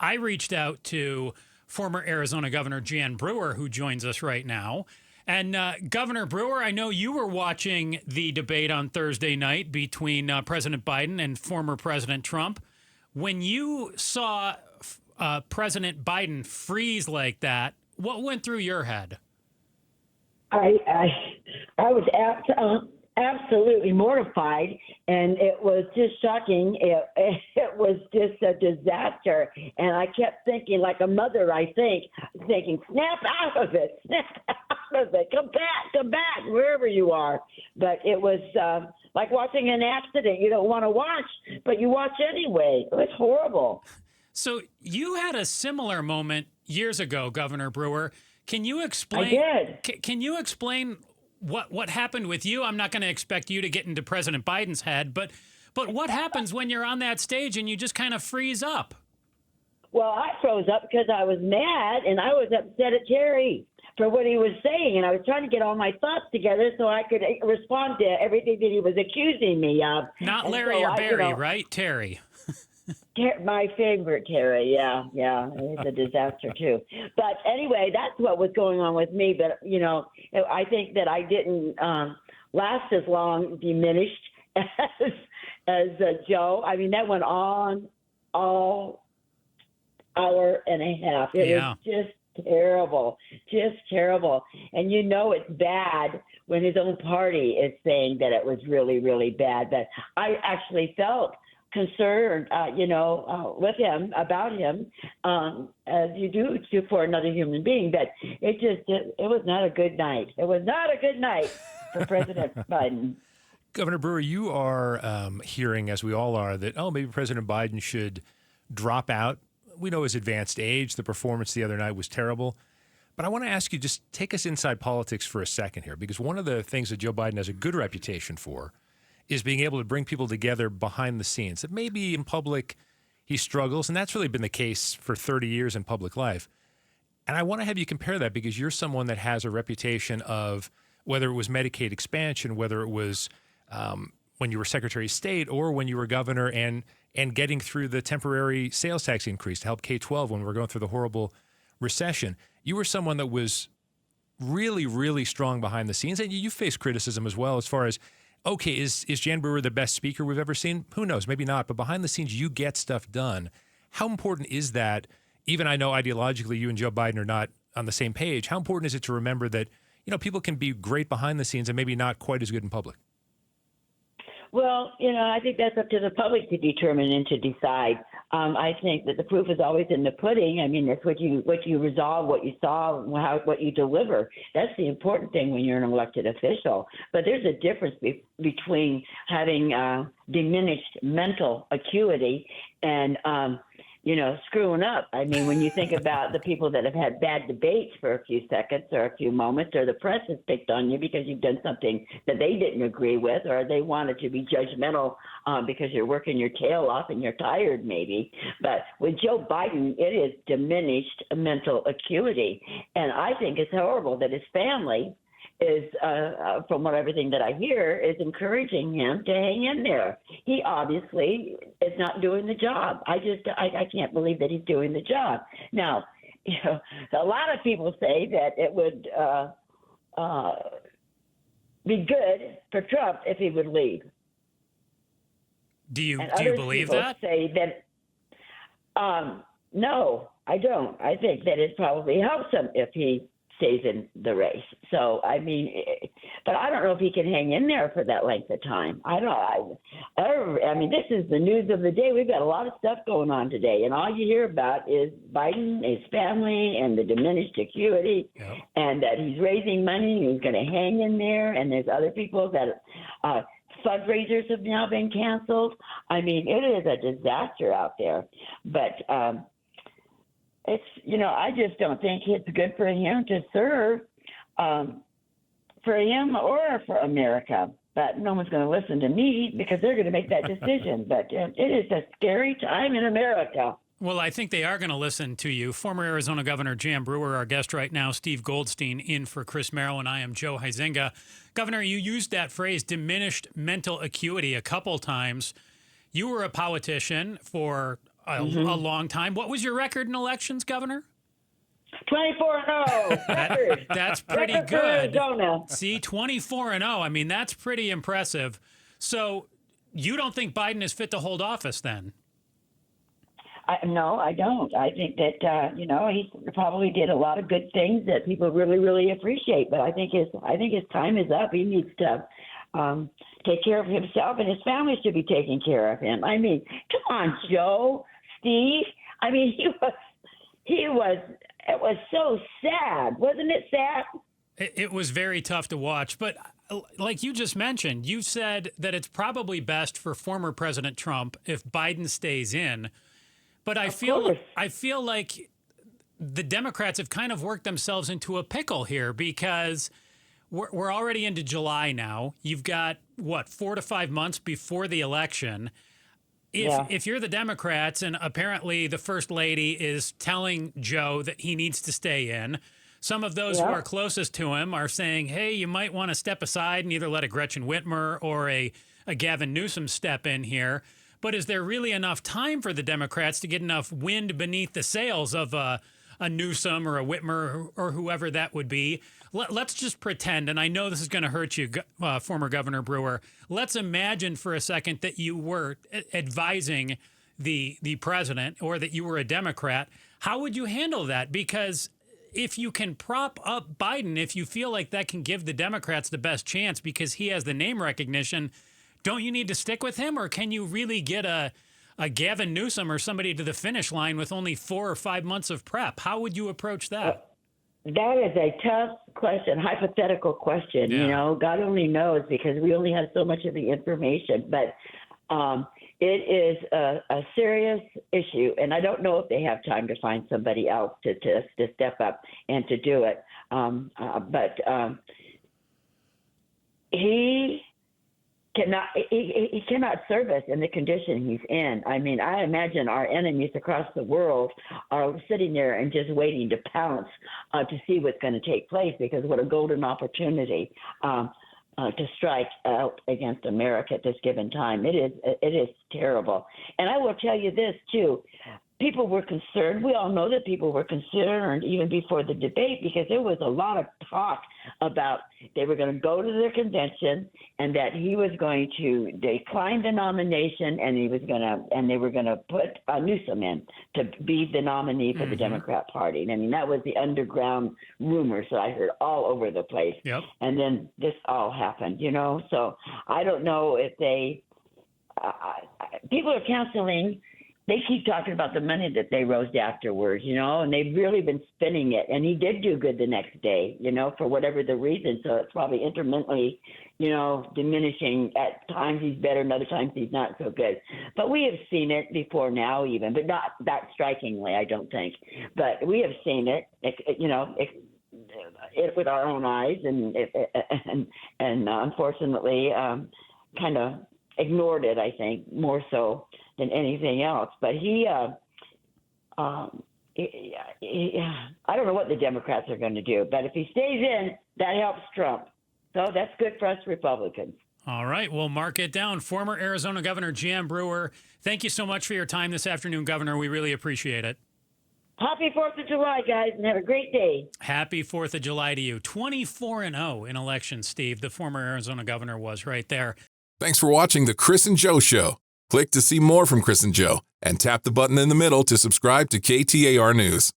I reached out to former Arizona Governor Jan Brewer, who joins us right now. And Governor Brewer, I know you were watching the debate on Thursday night between President Biden and former President Trump. When you saw President Biden freeze like that, what went through your head? I was absolutely mortified, and it was just shocking. It was just a disaster, and I kept thinking, like a mother, thinking, snap out of it, come back, wherever you are. But it was like watching an accident. You don't want to watch, but you watch anyway. It was horrible. So you had a similar moment years ago, Governor Brewer. Can you explain? I did. Can you explain what happened with you? I'm not going to expect you to get into President Biden's head, but what happens when you're on that stage and you just kind of freeze up? Well, I froze up because I was mad, and I was upset at Terry for what he was saying, and I was trying to get all my thoughts together so I could respond to everything that he was accusing me of. Not Larry or Barry, right? Terry. My favorite, Terry. Yeah. It's a disaster, too. But anyway, that's what was going on with me. But, I think that I didn't last as long diminished as Joe. I mean, that went on all hour and a half. It was just terrible. And it's bad when his own party is saying that it was really, really bad. But I actually felt concerned, with him, about him, as you do for another human being. But it was not a good night. It was not a good night for President Biden. Governor Brewer, you are hearing, as we all are, that, maybe President Biden should drop out. We know his advanced age. The performance the other night was terrible. But I want to ask you, just take us inside politics for a second here, because one of the things that Joe Biden has a good reputation for is being able to bring people together behind the scenes. That maybe in public he struggles, and that's really been the case for 30 years in public life. And I want to have you compare that, because you're someone that has a reputation of, whether it was Medicaid expansion, whether it was when you were Secretary of State or when you were governor, and getting through the temporary sales tax increase to help K-12 when we were going through the horrible recession. You were someone that was really, really strong behind the scenes, and you faced criticism as well as far as, okay, is Jan Brewer the best speaker we've ever seen? Who knows? Maybe not. But behind the scenes, you get stuff done. How important is that? Even I know ideologically you and Joe Biden are not on the same page. How important is it to remember that, people can be great behind the scenes and maybe not quite as good in public? Well, I think that's up to the public to determine and to decide. I think that the proof is always in the pudding. I mean, it's what you resolve, what you saw, what you deliver. That's the important thing when you're an elected official. But there's a difference between having diminished mental acuity and screwing up. I mean, when you think about the people that have had bad debates for a few seconds or a few moments, or the press has picked on you because you've done something that they didn't agree with, or they wanted to be judgmental because you're working your tail off and you're tired maybe. But with Joe Biden, it is diminished mental acuity. And I think it's horrible that his family is, from everything that I hear, is encouraging him to hang in there. He obviously is not doing the job. I can't believe that he's doing the job. Now, a lot of people say that it would be good for Trump if he would leave. Do you believe that? Say that. No, I don't. I think that it probably helps him if he stays in the race. So, I mean, but I don't know if he can hang in there for that length of time. I mean, this is the news of the day. We've got a lot of stuff going on today, and all you hear about is Biden, his family, and the diminished acuity, and that he's raising money, and he's going to hang in there, and there's other people that fundraisers have now been canceled. I mean, it is a disaster out there. But it's, I just don't think it's good for him to serve for him or for America. But no one's going to listen to me because they're going to make that decision. But it is a scary time in America. Well, I think they are going to listen to you. Former Arizona Governor Jan Brewer, our guest right now, Steve Goldstein, in for Chris Merrill, and I am Joe Huizenga. Governor, you used that phrase, diminished mental acuity, a couple times. You were a politician for a long time. What was your record in elections, Governor? 24-0. Record. That's pretty Record for good. Arizona. See, 24-0. I mean, that's pretty impressive. So you don't think Biden is fit to hold office then? No, I don't. I think that he probably did a lot of good things that people really, really appreciate. But I think his time is up. He needs to take care of himself, and his family should be taking care of him. I mean, come on, Joe, Steve. I mean, he was. It was so sad, wasn't it? Sad. It was very tough to watch, but like you just mentioned, you said that it's probably best for former President Trump if Biden stays in. But I feel like the Democrats have kind of worked themselves into a pickle here because we're already into July now. You've got, 4 to 5 months before the election. If you're the Democrats and apparently the First Lady is telling Joe that he needs to stay in, some of those who are closest to him are saying, hey, you might want to step aside and either let a Gretchen Whitmer or a Gavin Newsom step in here. But is there really enough time for the Democrats to get enough wind beneath the sails of a Newsom or a Whitmer or whoever that would be? Let's just pretend, and I know this is going to hurt you, former Governor Brewer. Let's imagine for a second that you were advising the president or that you were a Democrat. How would you handle that? Because if you can prop up Biden, if you feel like that can give the Democrats the best chance because he has the name recognition, don't you need to stick with him, or can you really get a Gavin Newsom or somebody to the finish line with only 4 or 5 months of prep? How would you approach that? That is a tough question, hypothetical question. Yeah. You know, God only knows because we only have so much of the information. But it is a serious issue, and I don't know if they have time to find somebody else to step up and to do it. But he cannot serve us in the condition he's in. I mean, I imagine our enemies across the world are sitting there and just waiting to pounce to see what's going to take place, because what a golden opportunity to strike out against America at this given time. It is terrible. And I will tell you this, too. People were concerned. We all know that people were concerned even before the debate, because there was a lot of talk about they were going to go to their convention and that he was going to decline the nomination and they were going to put Newsom in to be the nominee for the Democrat Party. I mean, that was the underground rumors that I heard all over the place. Yep. And then this all happened, you know. So I don't know if people are counseling. They keep talking about the money that they raised afterwards, you know, and they've really been spending it. And he did do good the next day, you know, for whatever the reason. So it's probably intermittently, you know, diminishing. At times he's better and other times he's not so good. But we have seen it before now even, but not that strikingly, I don't think. But we have seen it, you know, with our own eyes and unfortunately kind of ignored it, I think, more so than anything else. But I don't know what the Democrats are going to do. But if he stays in, that helps Trump. So that's good for us Republicans. All right. Well, mark it down. Former Arizona Governor Jan Brewer, thank you so much for your time this afternoon, Governor. We really appreciate it. Happy 4th of July, guys, and have a great day. Happy 4th of July to you. 24-0 in elections, Steve. The former Arizona governor was right there. Thanks for watching The Chris and Joe Show. Click to see more from Chris and Joe and tap the button in the middle to subscribe to KTAR News.